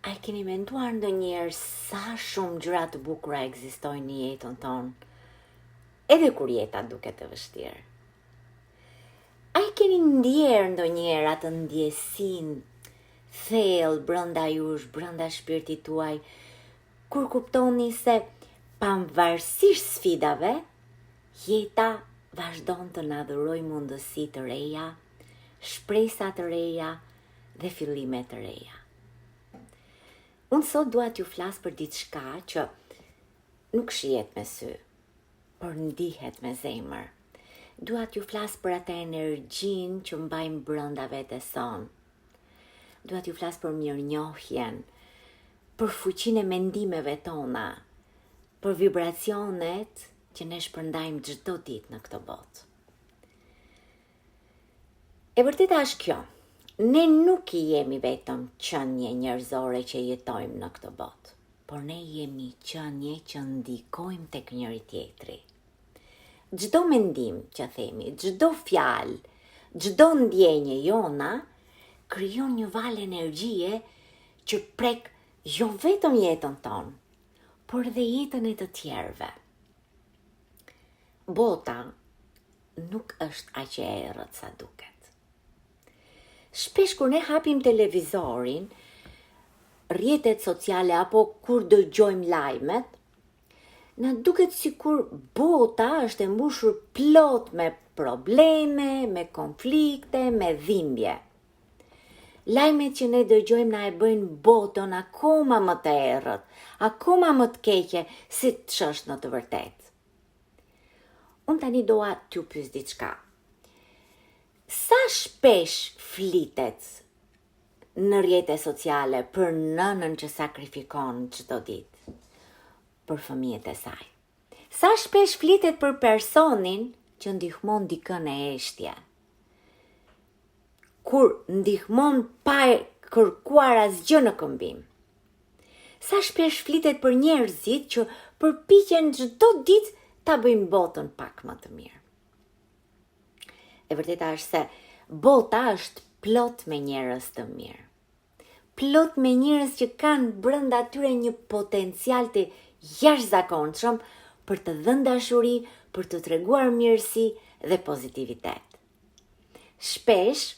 A keni menduar ndonjëherë sa shumë gjëra të bukura ekzistojnë në jetën tonë, edhe kur jeta duket e vështirë? A keni ndjerë ndonjëherë atë ndjesinë thellë brenda jush, brenda shpirtit tuaj, kur kuptoni se pavarësisht sfidave, jeta vazhdon të na dhurojë mundësi të reja, shpresa të reja dhe fillime të reja. Unë sot dua t'ju flas për diçka që nuk shihet me sy, por ndihet me zemër. Dua t'ju flas për atë energjinë që mbajmë brenda vetes son. Dua t'ju flas për mirënjohjen, për fuqinë e mendimeve tona, për vibracionet që ne shpërndajmë çdo ditë në këtë botë. E vërteta është kjo. Ne nuk i jemi vetëm qenie njerëzore që jetojmë në këtë botë, por ne jemi qenie që ndikojmë tek njëri tjetri. Çdo mendim që themi, çdo fjalë, çdo ndjenje jona krijon një valë energjie që prek jo vetëm jetën tonë, por edhe jetën e të tjerëve. Bota nuk është aq e errët sa duket. Shpesh kur ne hapim televizorin, rrjetet sociale apo kur dëgjojmë lajmet, na duket sikur bota është e mbushur plot me probleme, me konflikte, me dhimbje. Lajmet që ne dëgjojmë na e bëjnë botën akoma më të errët, akoma më të keqe si ç'është në të vërtetë. Unë tani doa t'ju pyes diçka. Sa shpesh flitet në rrjete sociale për nënën që sakrifikon çdo ditë për fëmijët e saj? Sa shpesh flitet për personin që ndihmon dikën e eshtje? Kur ndihmon pa kërkuar asgjë në këmbim? Sa shpesh flitet për njerëzit që përpiqen çdo ditë ta bëjnë botën pak më të mirë? E vërteta është se bota është plot me njerëz të mirë. Plot me njerëz që kanë brenda tyre një potencial të jashtëzakonshëm për të dhënë dashuri, për të treguar mirësi dhe pozitivitet. Shpesh,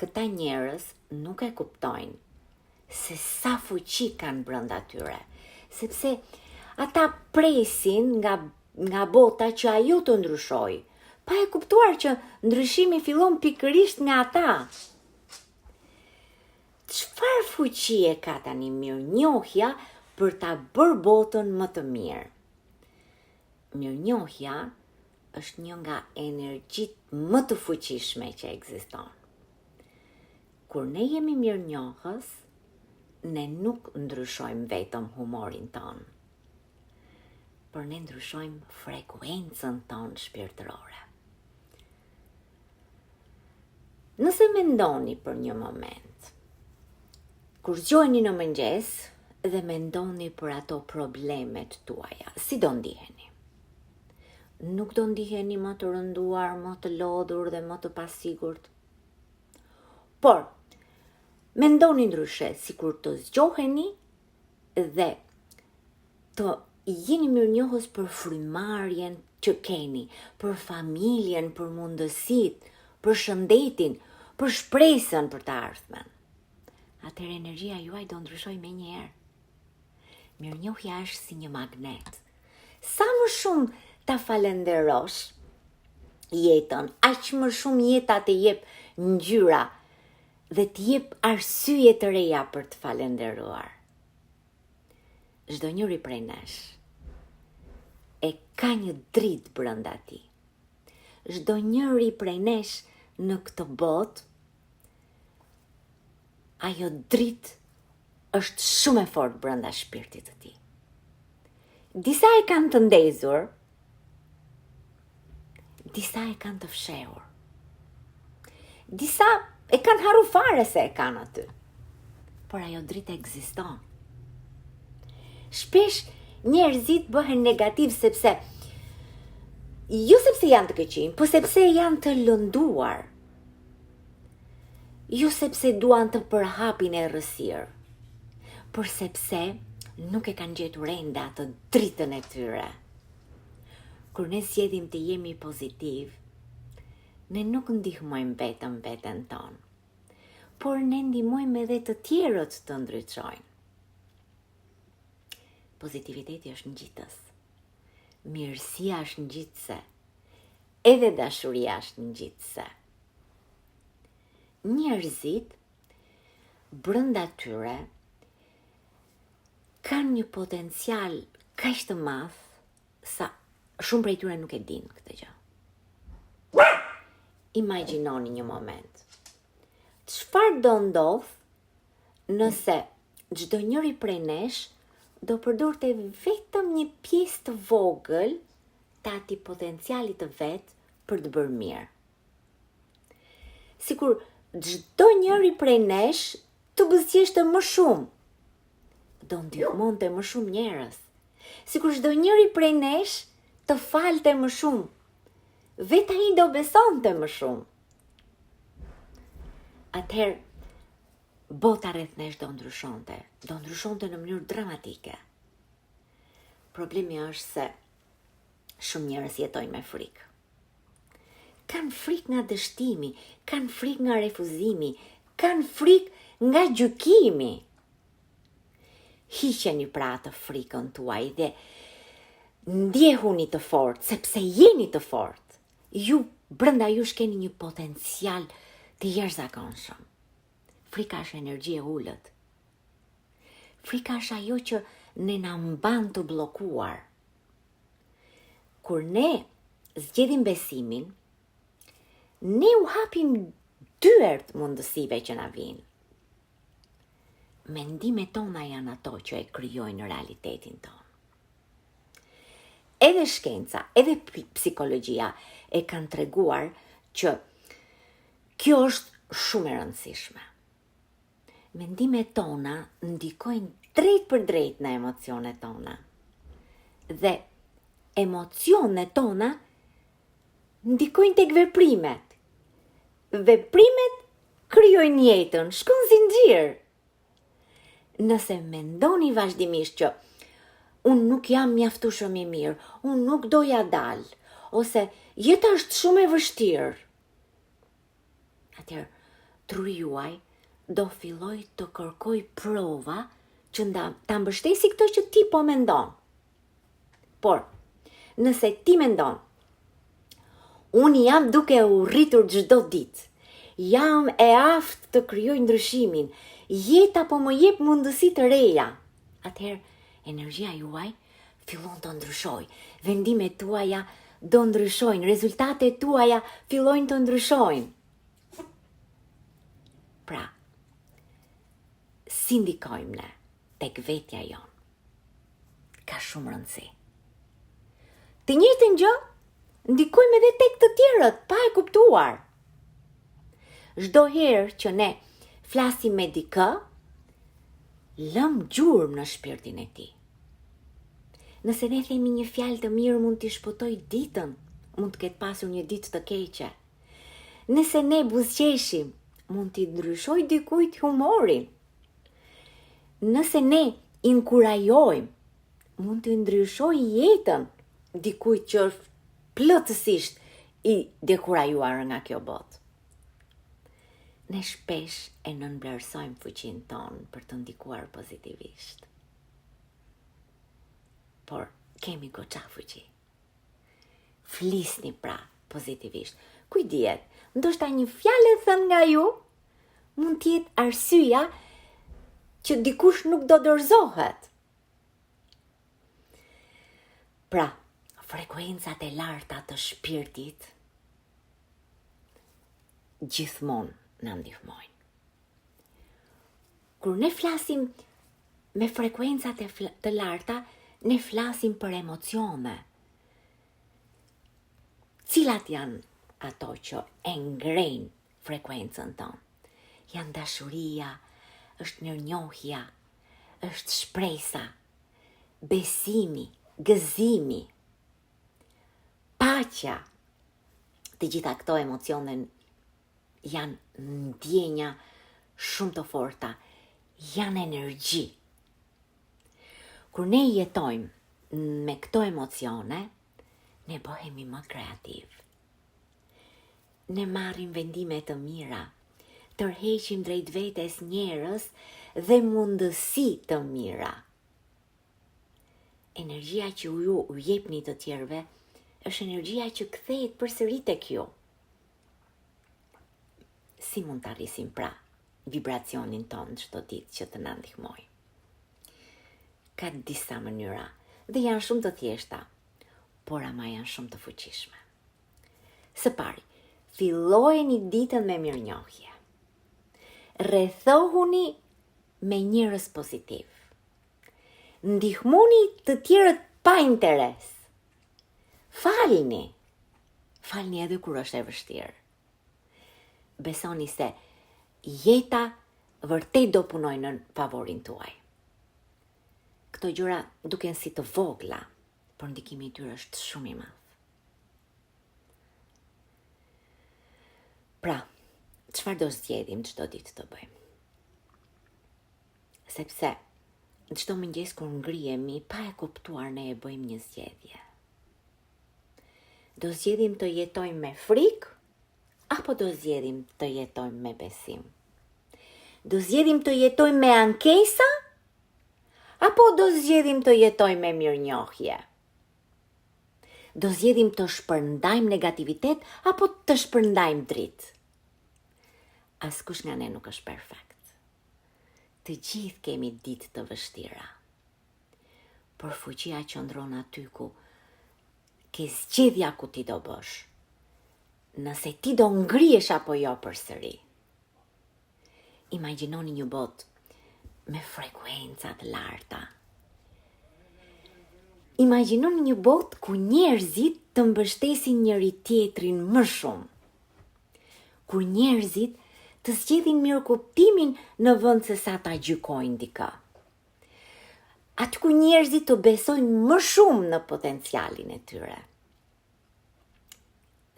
këta njerëz nuk e kuptojnë se sa fuqi kanë brenda tyre, sepse ata presin nga bota që ajo të ndryshojë, pa e kuptuar që ndryshimi fillon pikërisht nga ata. Çfarë fuqie ka tani mirënjohja për ta bërë botën më të mirë? Mirënjohja është një nga energjitë më të fuqishme që ekziston. Kur ne jemi mirënjohës, ne nuk ndryshojmë vetëm humorin tonë, por ne ndryshojmë frekuencën tonë shpirtërore. Nëse mendoni për një moment, kur zgjoheni në mëngjes dhe mendoni për ato problemet tuaja, si do ndiheni? Nuk do ndiheni më të rënduar, më të lodhur dhe më të pasigurt? Por, mendoni ndryshe, sikur të zgjoheni dhe të jeni mirënjohës për frymarrjen që keni, për familjen, për mundësitë, për shëndetin, për shpresën për të ardhmen. Atëherë energjia juaj do ndryshoj menjëherë. Mirënjohja është si një magnet. Sa më shumë ta falenderosh jetën, aq më shumë jeta të jep ngjyra dhe të jep arsye të reja për të falenderuar. Çdo njeri prej nesh e ka një dritë brenda tij. Çdo njeri prej nesh në këtë botë, ajo dritë është shumë e fortë brenda shpirtit të tij. Disa e kanë të ndezur, disa e kanë të fshehur. Disa e kanë harru fare se e kanë aty. Por ajo dritë ekziston. Shpesh njerëzit bëhen negativ sepse jo sepse janë të këqij, po sepse janë të lënduar. Jo sepse duan të përhapin errësirë, por sepse nuk e kanë gjetur ende atë dritën e tyre. Kur ne zgjedhim të jemi pozitiv, ne nuk ndihmojmë vetëm veten tonë, por ne ndihmojmë edhe të tjerët të ndriçojnë. Pozitiviteti është ngjitës. Mirësia është ngjitëse. Edhe dashuria është ngjitëse. Njerëzit brenda tyre kanë një potencial kaq të madh sa shumë prej tyre nuk e dinë këtë gjë. Imagjinoni një moment. Çfarë do ndodh nëse çdo njëri prej nesh do përdorte vetëm një pjesë të vogël të atij potencialit të vet për të bërë mirë. Sikur çdo njëri prej nesh të buzëqeshte më shumë, do ndihmonte më shumë njerëz. Sikur çdo njëri prej nesh të falte më shumë, vetë ai do besonte më shumë. Atëherë, bota rreth nesh do ndryshonte në mënyrë dramatike. Problemi është se shumë njerëz jetojnë me frikë. Kanë frikë nga dështimi, kanë frikë nga refuzimi, kanë frikë nga gjykimi. Hiqeni pra të frikën tuaj dhe ndjehuni të fortë, sepse jeni të fortë. Ju, brenda jush keni një potencial të jashtëzakonshëm. Frika është energji e ulët. Frika është ajo që ne na mban të bllokuar. Kur ne zgjedhim besimin, ne u hapim dyert mundësive që na vijnë. Mendimet tona janë ato që e krijojnë realitetin tonë. Edhe shkenca, edhe psikologjia e kanë treguar që kjo është shumë e rëndësishme. Mendimet tona ndikojnë drejt për drejt në emocionet tona. Dhe emocionet tona ndikojnë tek veprimet. Veprimet krijojnë jetën, shkon zinxhir. Nëse mendoni vazhdimisht që unë nuk jam mjaftueshëm i mirë, unë nuk doja dal, ose jeta është shumë e vështirë, atëherë truri juaj do filloj të kërkoj prova që ta mbështesi këtë që ti po mendon. Por, nëse ti mendon, unë jam duke u rritur çdo ditë, jam e aftë të krijoj ndryshimin, jeta po më jep mundësi të reja, atëherë energjia juaj fillon të ndryshojë, vendimet tuaja do ndryshojnë, rezultatet tuaja fillojnë të ndryshojnë. Pra, si ndikojmë ne tek vetja jonë? Ka shumë rëndësi. Të njëjtën gjë ndikojmë edhe tek të tjerët, pa e kuptuar. Çdo herë që ne flasim me dikë, lëm gjurmë në shpirtin e tij. Nëse ne themi një fjalë të mirë, mund t'i shpëtoj ditën, mund të ketë pasur një ditë të keqe. Nëse ne buzëqeshim, mund t'i ndryshoj dikujt humorin. Nëse ne inkurajojmë, mund t'i ndryshoj jetën dikujt që është plotësisht i dekurajuar nga kjo botë. Ne shpesh e nënvlerësojmë fuqinë tonë për të ndikuar pozitivisht. Por kemi goxha fuqi. Flisni pra pozitivisht. Kujdiet, ndoshta një fjalë e thënë nga ju mund të jetë arsyeja që dikush nuk do dorëzohet. Pra, frekuencat e larta të shpirtit gjithmonë na ndihmojnë. Kur ne flasim me frekuencat të larta, ne flasim për emocione. Cilat janë ato që e ngrejnë frekuencën tonë? Janë dashuria, është mirënjohja, është shpresa, besimi, gëzimi, paqja. Të gjitha këto emocione janë ndjenja shumë të forta, janë energji Kur ne jetojmë me këto emocione, ne bëhemi më kreativ. Ne marrim vendime të mira, tërheqim drejt vetes njerëz dhe mundësi të mira. Energjia që ju jepni të tjerëve është energjia që kthehet përsëri tek ju. Si mund të arrisim pra vibracionin ton çdo ditë që të na ndihmojë? Ka disa mënyra dhe janë shumë të thjeshta, por ama janë shumë të fuqishme. Së pari, fillojeni ditën me mirënjohje. Rrethohuni me njerëz pozitiv. Ndihmoni të tjerët pa interes. Falni edhe kur është e vështirë. Besoni se jeta vërtet do punoj në favorin tuaj. Këto gjëra duken si të vogla, por ndikimi i tyre është shumë i madh. Pra, çfarë do zgjedhim çdo ditë të bëjmë? Sepse çdo mëngjes kur ngrihemi, pa e kuptuar ne e bëjmë një zgjedhje. Do zgjedhim të jetojmë me frikë, apo do zgjedhim të jetojmë me besim? Do zgjedhim të jetojmë me ankesa, apo do zgjedhim të jetojmë me mirënjohje? Do zgjedhim të shpërndajmë negativitet, apo të shpërndajmë dritë? Askush nga ne nuk është perfekt. Të gjithë kemi ditë të vështira. Por fuqia qëndron aty ku ke zgjedhja ku ti do bësh. Nëse ti do ngrihesh apo jo përsëri. Imagjinoni një botë me frekuenca të larta. Imagjinoni një botë ku njerëzit të mbështesin njëri tjetrin më shumë. Kur njerëzit të zgjedhin mirëkuptimin në vend se sa ta gjykojnë dikë. Aty ku njerëzit të besojnë më shumë në potencialin e tyre.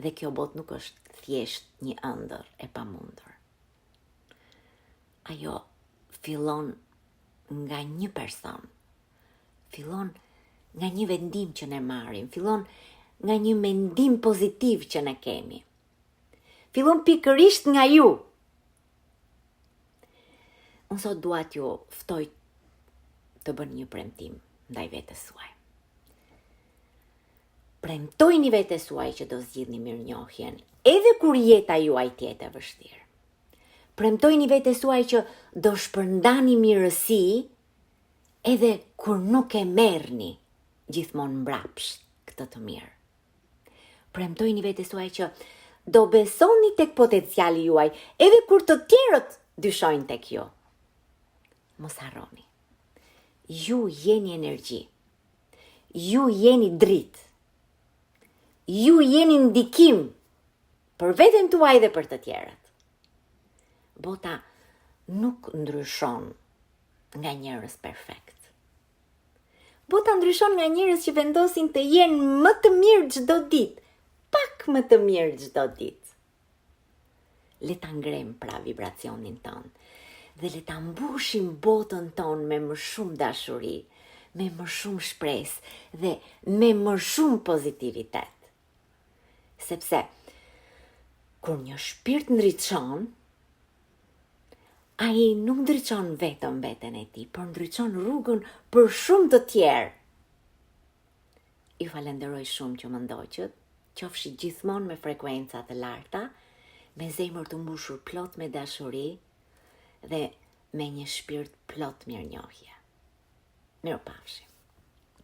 Dhe kjo botë nuk është thjesht një ëndër e pamundur. Ajo fillon nga një person, fillon nga një vendim që ne marrim, fillon nga një mendim pozitiv që ne kemi. Fillon pikërisht nga ju. Unë sot dua t'ju ftoj të bëni një premtim ndaj vetes suaj. Premtojini vetes suaj që do zgjidhni mirënjohjen, edhe kur jeta juaj të jetë e vështirë. Premtojini vetes suaj që do shpërndani mirësi edhe kur nuk e merrni gjithmonë mbrapsht këtë të mirë. Premtojini vetes suaj që do besoni tek potenciali juaj edhe kur të tjerët dyshojnë tek ju. Mos harroni. Ju jeni energji. Ju jeni dritë. Ju jeni ndikim për veten tuaj dhe për të tjerët. Bota nuk ndryshon nga njerëz perfekt. Bota ndryshon nga njerëz që vendosin të jenë më të mirë çdo ditë, pak më të mirë çdo ditë. Le ta ngrem pra vibracionin ton dhe le ta mbushim botën ton me më shumë dashuri, me më shumë shpresë dhe me më shumë pozitivitet. Sepse kur një shpirt ndriçon, ai nuk ndriçon vetëm veten e tij, por ndriçon rrugën për shumë të tjerë. Ju falenderoj shumë që më ndoqët, qofshi gjithmonë me frekuenca të larta, me zemër të mbushur plot me dashuri dhe me një shpirt plot mirënjohje. Mirupafshim.